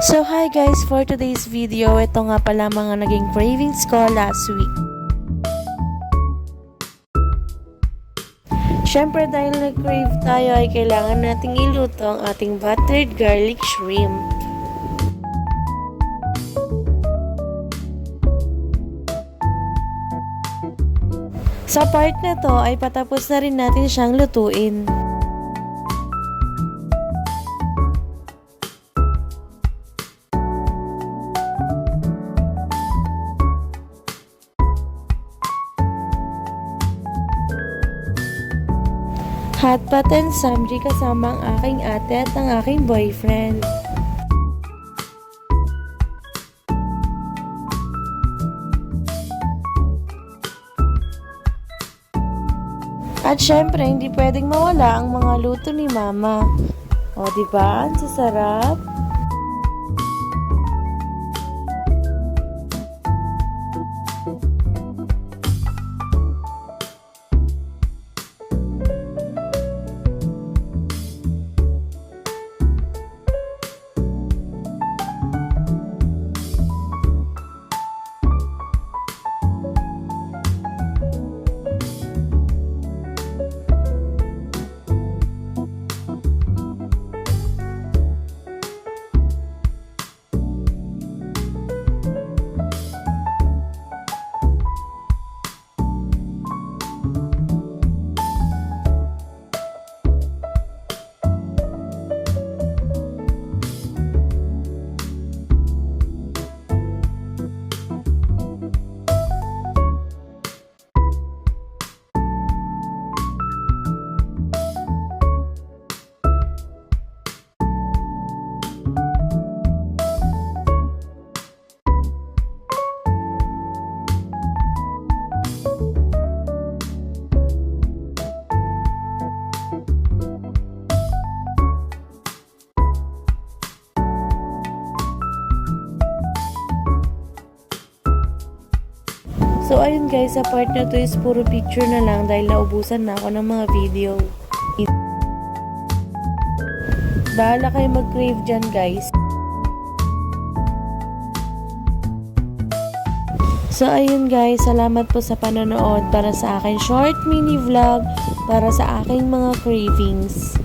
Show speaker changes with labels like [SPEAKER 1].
[SPEAKER 1] So hi guys, for today's video, ito nga pala mga naging cravings ko last week. Syempre dahil nag-crave tayo ay kailangan nating iluto ang ating buttered garlic shrimp. Sa part na to ay patapos na rin natin siyang lutuin. Hotpot and Samji kasama ang aking ate at ang aking boyfriend. At syempre, hindi pwedeng mawala ang mga luto ni Mama. O, diba? Ang sasarap. So ayun guys, sa part na to is puro picture na lang dahil naubusan na ako ng mga video. Bahala kayo mag-crave dyan guys. So ayun guys, salamat po sa panonood para sa akin short mini vlog para sa aking mga cravings.